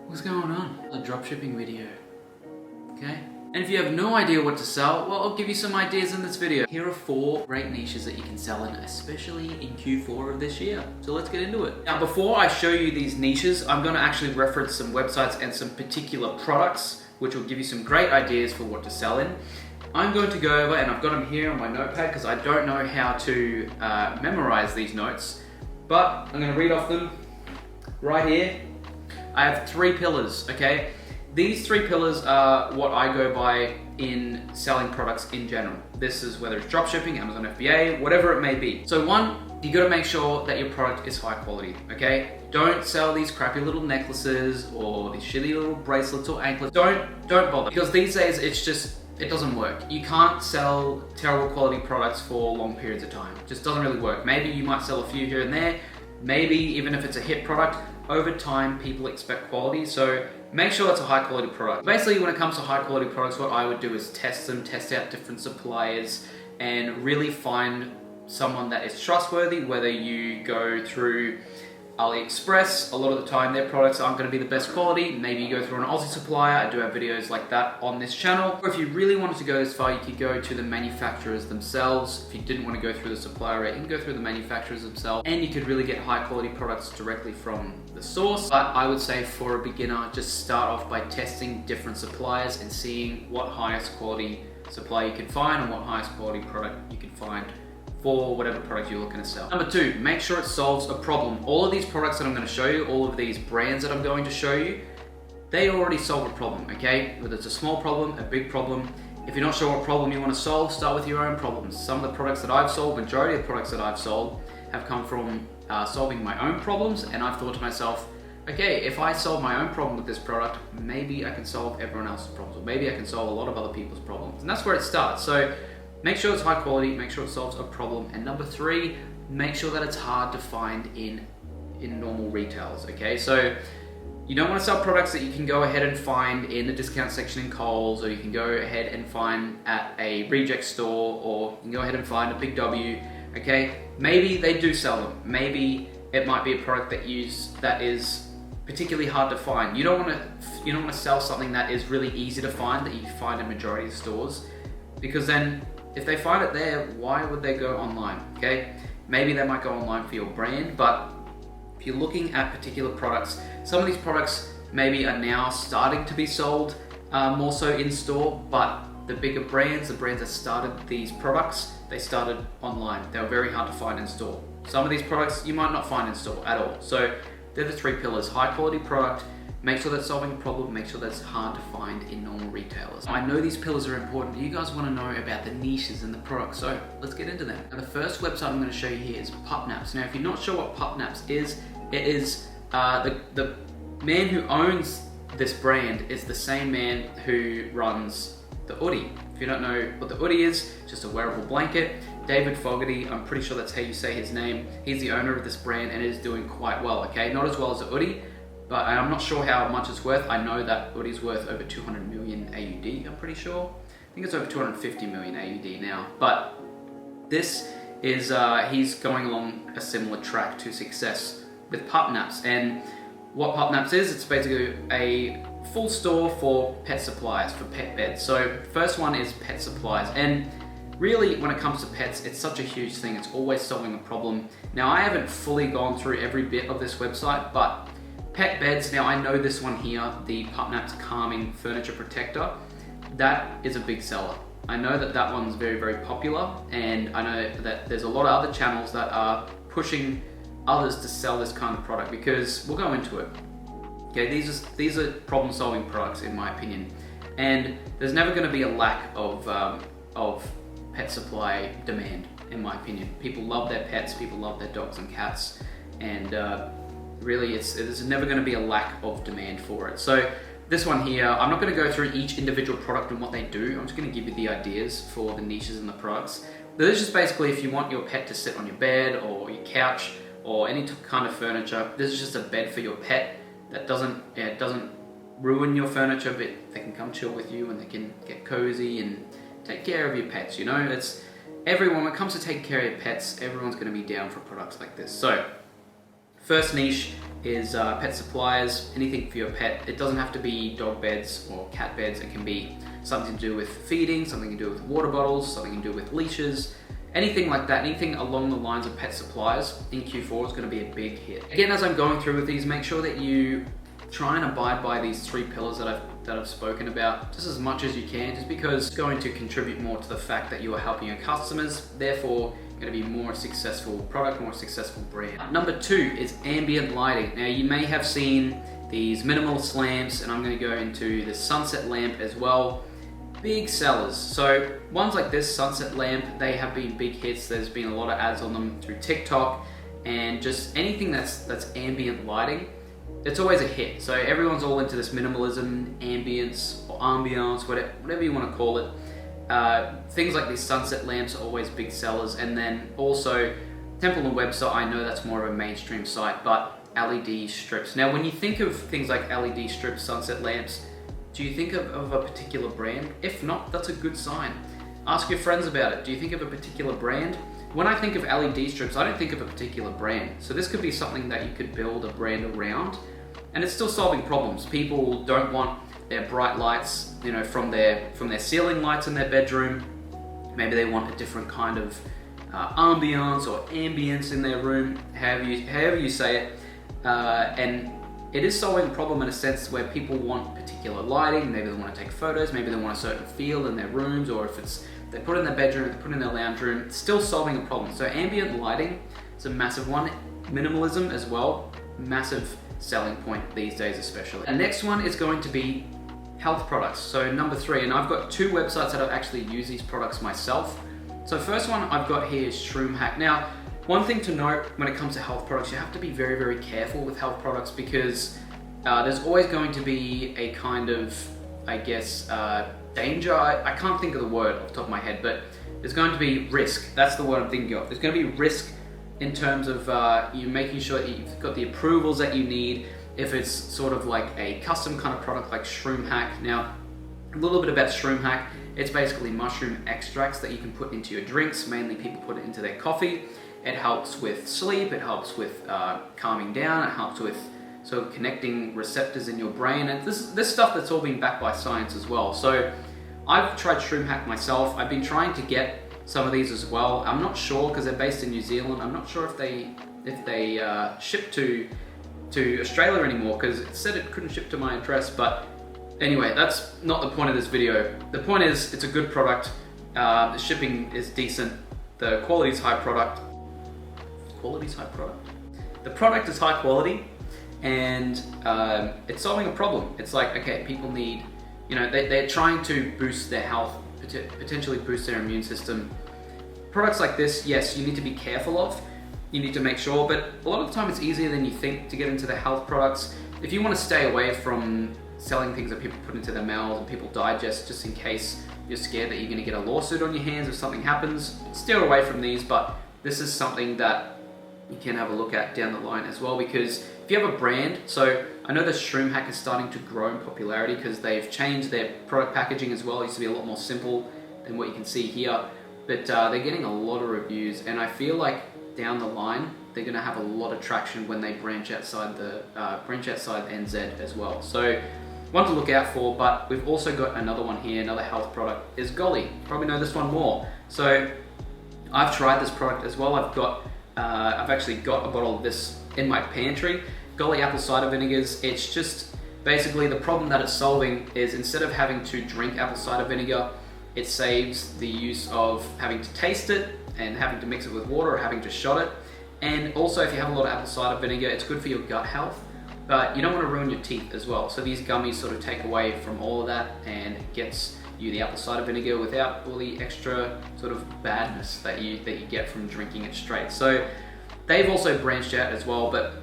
What's going on? A dropshipping video, okay? And if you have no idea what to sell, well, I'll give you some ideas in this video. Here are 4 great niches that you can sell in, especially in Q4 of this year. So let's get into it. Now, before I show you these niches, I'm gonna actually reference some websites and some particular products, which will give you some great ideas for what to sell in. I'm going to go over, and I've got them here on my notepad because I don't know how to memorize these notes, but I'm gonna read off them right here. I have 3 pillars, okay? These 3 pillars are what I go by in selling products in general. This is whether it's dropshipping, Amazon FBA, whatever it may be. So 1, you gotta make sure that your product is high quality, okay? Don't sell these crappy little necklaces or these shitty little bracelets or anklets. Don't bother, because these days it doesn't work. You can't sell terrible quality products for long periods of time. It just doesn't really work. Maybe you might sell a few here and there. Maybe even if it's a hit product, over time people expect quality, so make sure it's a high quality product. Basically, when it comes to high quality products, what I would do is test them, test out different suppliers, and really find someone that is trustworthy. Whether you go through AliExpress, a lot of the time their products aren't going to be the best quality. Maybe you go through an Aussie supplier. I do have videos like that on this channel. Or if you really wanted to go this far, you could go to the manufacturers themselves. If you didn't want to go through the supplier rate, you can go through the manufacturers themselves, and you could really get high quality products directly from the source. But I would say for a beginner, just start off by testing different suppliers and seeing what highest quality supply you can find and what highest quality product you can find for whatever product you're looking to sell. Number 2, make sure it solves a problem. All of these products that I'm going to show you, all of these brands that I'm going to show you, they already solve a problem, okay? Whether it's a small problem, a big problem. If you're not sure what problem you want to solve, start with your own problems. Some of the products that I've sold, majority of the products that I've sold, have come from solving my own problems, and I've thought to myself, okay, if I solve my own problem with this product, maybe I can solve everyone else's problems, or maybe I can solve a lot of other people's problems. And that's where it starts. So make sure it's high quality, make sure it solves a problem. And number 3, make sure that it's hard to find in normal retailers, okay? So you don't want to sell products that you can go ahead and find in the discount section in Kohl's, or you can go ahead and find at a reject store, or you can go ahead and find a Big W, okay? Maybe they do sell them. Maybe it might be a product that is particularly hard to find. You don't want to sell something that is really easy to find, that you can find in majority of stores, because then if they find it there, why would they go online, okay? Maybe they might go online for your brand, but if you're looking at particular products, some of these products maybe are now starting to be sold more so in store, but the bigger brands, the brands that started these products, they started online. They were very hard to find in store. Some of these products you might not find in store at all. So they're the 3 pillars: high quality product, make sure that's solving a problem, make sure that's hard to find in normal retailers. I know these pillars are important, but you guys want to know about the niches and the products, so let's get into them. Now, the first website I'm going to show you here is PupNaps. Now, if you're not sure what PupNaps is, it is the man who owns this brand is the same man who runs the hoodie. If you don't know what the hoodie is, it's just a wearable blanket. David Fogarty, I'm pretty sure that's how you say his name. He's the owner of this brand and it is doing quite well, okay? Not as well as the hoodie, but I'm not sure how much it's worth. I know that hoodie's worth over 200 million AUD, I'm pretty sure. I think it's over 250 million AUD now. But this is, he's going along a similar track to success with PupNaps. And what PupNaps is, it's basically a full store for pet supplies, for pet beds. So first one is pet supplies. And really, when it comes to pets, it's such a huge thing. It's always solving a problem. Now, I haven't fully gone through every bit of this website, but pet beds, now I know this one here, the PupNaps Calming Furniture Protector, that is a big seller. I know that that one's very, very popular, and I know that there's a lot of other channels that are pushing others to sell this kind of product, because we'll go into it. Okay, these are problem-solving products in my opinion, and there's never going to be a lack of pet supply demand in my opinion. People love their pets, people love their dogs and cats, and really there's never going to be a lack of demand for it. So this one here, I'm not going to go through each individual product and what they do. I'm just going to give you the ideas for the niches and the products. This is just basically if you want your pet to sit on your bed or your couch or any kind of furniture. This is just a bed for your pet that doesn't ruin your furniture, but they can come chill with you and they can get cozy and take care of your pets. You know, it's everyone, when it comes to taking care of your pets, everyone's going to be down for products like this. So first niche is pet supplies, anything for your pet. It doesn't have to be dog beds or cat beds. It can be something to do with feeding, something to do with water bottles, something to do with leashes, anything like that, anything along the lines of pet supplies in Q4 is going to be a big hit. Again, as I'm going through with these, make sure that you try and abide by these 3 pillars that I've spoken about just as much as you can, just because it's going to contribute more to the fact that you are helping your customers, therefore going to be more successful product, more successful brand. Number 2 is ambient lighting. Now you may have seen these minimalist lamps, and I'm going to go into the sunset lamp as well. Big sellers. So ones like this sunset lamp, they have been big hits. There's been a lot of ads on them through TikTok, and just anything that's ambient lighting, it's always a hit. So everyone's all into this minimalism, ambience, or ambiance, whatever you want to call it. Things like these sunset lamps are always big sellers. And then also Temple and Webster, I know that's more of a mainstream site, but LED strips. Now when you think of things like LED strips, sunset lamps, do you think of a particular brand? If not, that's a good sign. Ask your friends about it. Do you think of a particular brand? When I think of LED strips, I don't think of a particular brand. So this could be something that you could build a brand around, and it's still solving problems. People don't want their bright lights, you know, from their ceiling lights in their bedroom. Maybe they want a different kind of ambiance or ambience in their room, however you say it. And it is solving a problem in a sense where people want particular lighting. Maybe they want to take photos, maybe they want a certain feel in their rooms, or if it's they put it in their bedroom, they put it in their lounge room, it's still solving a problem. So ambient lighting is a massive one. Minimalism as well, massive selling point these days especially. The next one is going to be health products. So number 3, and I've got 2 websites that I've actually used these products myself. So first one I've got here is Shroom Hack. Now, one thing to note when it comes to health products, you have to be very, very careful with health products, because there's always going to be a kind of, I guess, danger. I can't think of the word off the top of my head, but there's going to be risk. That's the word I'm thinking of. There's going to be risk in terms of you making sure that you've got the approvals that you need. If it's sort of like a custom kind of product like Shroom Hack. Now, a little bit about Shroom Hack. It's basically mushroom extracts that you can put into your drinks. Mainly people put it into their coffee. It helps with sleep, it helps with calming down, it helps with sort of connecting receptors in your brain, and this stuff that's all been backed by science as well. So I've tried Shroom Hack myself. I've been trying to get some of these as well. I'm not sure, because they're based in New Zealand. I'm not sure if they ship to Australia anymore, because it said it couldn't ship to my address. But anyway, that's not the point of this video. The point is, it's a good product. The shipping is decent. The quality is high product. The product is high quality, and it's solving a problem. It's like, okay, people need, you know, they're trying to boost their health, potentially boost their immune system. Products like this, yes, you need to be careful of. You need to make sure, but a lot of the time it's easier than you think to get into the health products. If you want to stay away from selling things that people put into their mouths and people digest, just in case you're scared that you're going to get a lawsuit on your hands if something happens, steer away from these. But this is something that you can have a look at down the line as well, because if you have a brand, so I know that Shroom Hack is starting to grow in popularity because they've changed their product packaging as well. It used to be a lot more simple than what you can see here, but they're getting a lot of reviews, and I feel like down the line they're going to have a lot of traction when they branch outside NZ as well. So one to look out for. But we've also got another one here, another health product is Golly. You probably know this one more. So I've tried this product as well. I've actually got a bottle of this in my pantry. Golly apple cider vinegars. It's just basically the problem that it's solving is, instead of having to drink apple cider vinegar, it saves the use of having to taste it and having to mix it with water or having to shot it. And also, if you have a lot of apple cider vinegar, it's good for your gut health, but you don't want to ruin your teeth as well. So these gummies sort of take away from all of that, and it gets you the apple cider vinegar without all the extra sort of badness that you get from drinking it straight. So they've also branched out as well. But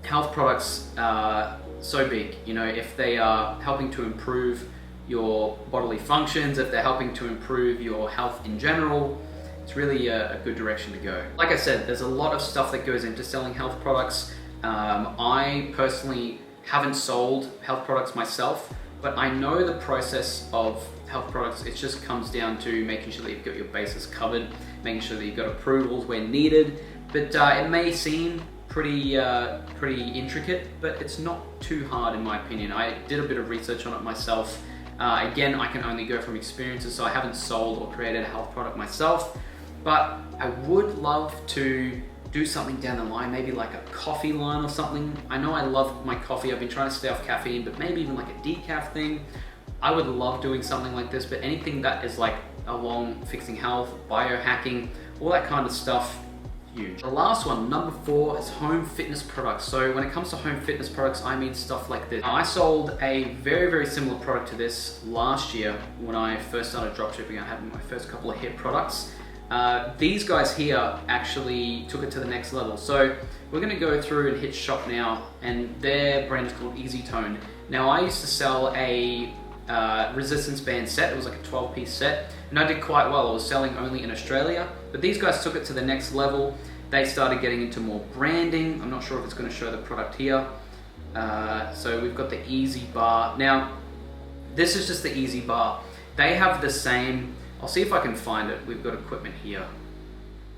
health products are so big, you know, if they are helping to improve your bodily functions, if they're helping to improve your health in general, it's really a good direction to go. Like I said, there's a lot of stuff that goes into selling health products. I personally haven't sold health products myself, but I know the process of health products. It just comes down to making sure that you've got your bases covered, making sure that you've got approvals where needed. But it may seem pretty intricate, but it's not too hard in my opinion. I did a bit of research on it myself. Again, I can only go from experiences, so I haven't sold or created a health product myself, but I would love to do something down the line, maybe like a coffee line or something. I know I love my coffee, I've been trying to stay off caffeine, but maybe even like a decaf thing. I would love doing something like this, but anything that is like along fixing health, biohacking, all that kind of stuff, huge. The last one, number 4, is home fitness products. So when it comes to home fitness products, I mean stuff like this. I sold a very similar product to this last year when I first started dropshipping. I had my first couple of hit products. These guys here actually took it to the next level. So we're gonna go through and hit shop now, and their brand is called Easy Tone. Now I used to sell a resistance band set. It was like a 12-piece set, and I did quite well. I was selling only in Australia, but these guys took it to the next level. They started getting into more branding. I'm not sure if it's going to show the product here. So we've got the Easy Bar. Now, this is just the Easy Bar. They have the same, I'll see if I can find it. We've got equipment here.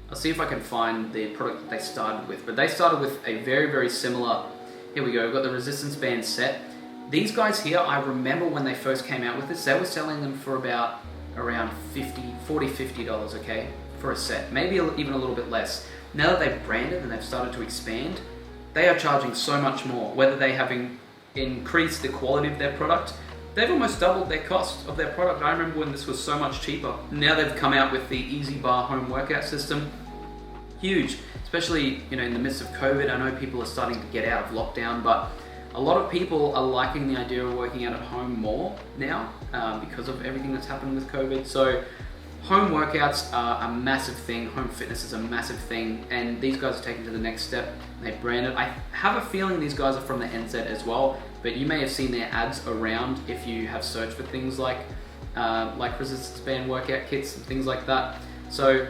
I'll see if I can find the product that they started with, but they started with a very similar, here we go, we've got the resistance band set. These guys here, I remember when they first came out with this, they were selling them for about around $50, okay, for a set, maybe even a little bit less. Now that they've branded and they've started to expand, they are charging so much more. Whether they have increased the quality of their product, they've almost doubled their cost of their product. I remember when this was so much cheaper. Now they've come out with the Easy Bar home workout system. Huge, especially in the midst of COVID. I know people are starting to get out of lockdown, but a lot of people are liking the idea of working out at home more now because of everything that's happened with COVID. So home workouts are a massive thing. Home fitness is a massive thing, and these guys are taking it to the next step. They brand it. I have a feeling these guys are from the NZ as well, but you may have seen their ads around if you have searched for things like resistance band workout kits and things like that. So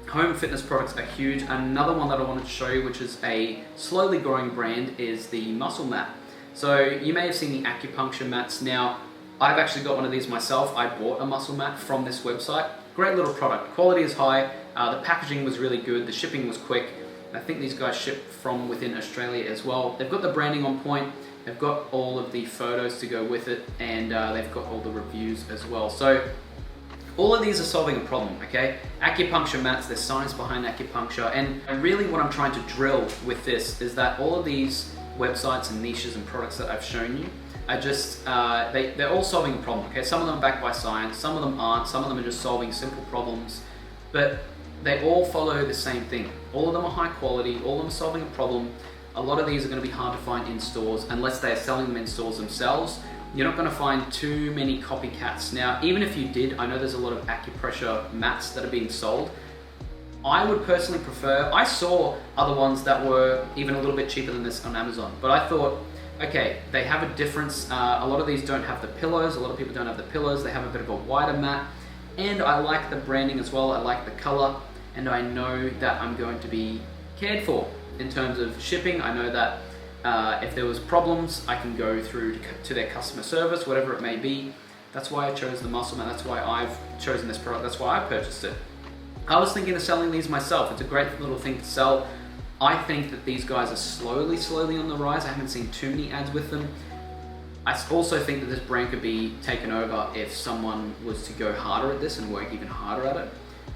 home fitness products are huge. Another one that I wanted to show you, which is a slowly growing brand, is the muscle mat. So you may have seen the acupuncture mats. Now, I've actually got one of these myself. I bought a muscle mat from this website. Great little product. Quality is high. The packaging was really good. The shipping was quick. I think these guys ship from within Australia as well. They've got the branding on point. They've got all of the photos to go with it, and they've got all the reviews as well. So all of these are solving a problem, okay? Acupuncture mats, there's science behind acupuncture, and really what I'm trying to drill with this is that all of these websites and niches and products that I've shown you are just, they're all solving a problem, okay? Some of them are backed by science, some of them aren't, some of them are just solving simple problems, but they all follow the same thing. All of them are high quality, all of them are solving a problem. A lot of these are gonna be hard to find in stores unless they are selling them in stores themselves. You're not going to find too many copycats. Now, even if you did, I know there's a lot of acupressure mats that are being sold. I would personally prefer, I saw other ones that were even a little bit cheaper than this on Amazon, but I thought, okay, they have a difference. A lot of these don't have the pillows. A lot of people don't have the pillows. They have a bit of a wider mat, and I like the branding as well. I like the color, and I know that I'm going to be cared for in terms of shipping. I know that if there was problems, I can go through to their customer service, whatever it may be. That's why I chose the muscle mat. That's why I've chosen this product. That's why I purchased it. I was thinking of selling these myself. It's a great little thing to sell. I think that these guys are slowly on the rise. I haven't seen too many ads with them. I also think that this brand could be taken over if someone was to go harder at this and work even harder at it.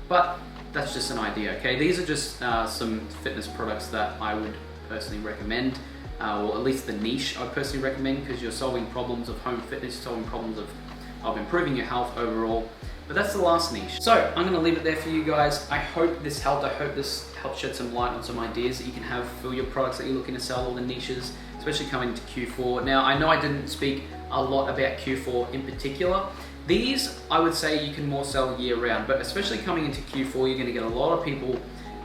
But that's just an idea, okay? These are just some fitness products that I would personally recommend. Or at least the niche I personally recommend, because you're solving problems of home fitness, solving problems of improving your health overall. But that's the last niche. So I'm gonna leave it there for you guys. I hope this helped. I hope this helped shed some light on some ideas that you can have for your products that you're looking to sell, all the niches, especially coming into Q4. Now, I know I didn't speak a lot about Q4 in particular. These, I would say you can more sell year round, but especially coming into Q4, you're gonna get a lot of people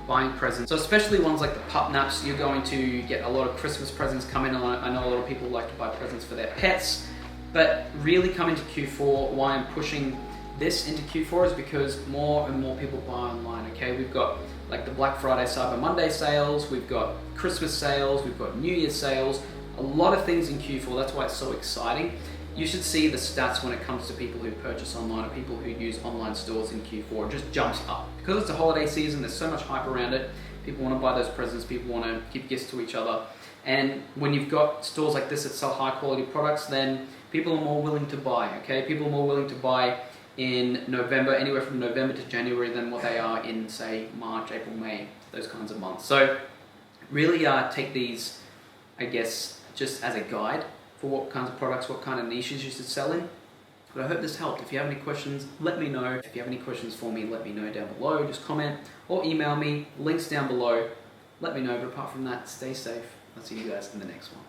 buying presents. So especially ones like the pup naps, you're going to get a lot of Christmas presents coming on. I know a lot of people like to buy presents for their pets, but really coming to Q4, why I'm pushing this into Q4 is because more and more people buy online, okay? We've got like the Black Friday, Cyber Monday sales, we've got Christmas sales, we've got New Year's sales, a lot of things in Q4. That's why it's so exciting. You should see the stats when it comes to people who purchase online or people who use online stores in Q4. It just jumps up. Because it's a holiday season, there's so much hype around it. People want to buy those presents, people want to give gifts to each other. And when you've got stores like this that sell high quality products, then people are more willing to buy, okay? People are more willing to buy in November, anywhere from November to January, than what they are in, say, March, April, May, those kinds of months. So really take these, I guess, just as a guide for what kinds of products, what kind of niches you should sell in. But I hope this helped. If you have any questions, let me know. If you have any questions for me, let me know down below. Just comment or email me. Links down below. Let me know. But apart from that, stay safe. I'll see you guys in the next one.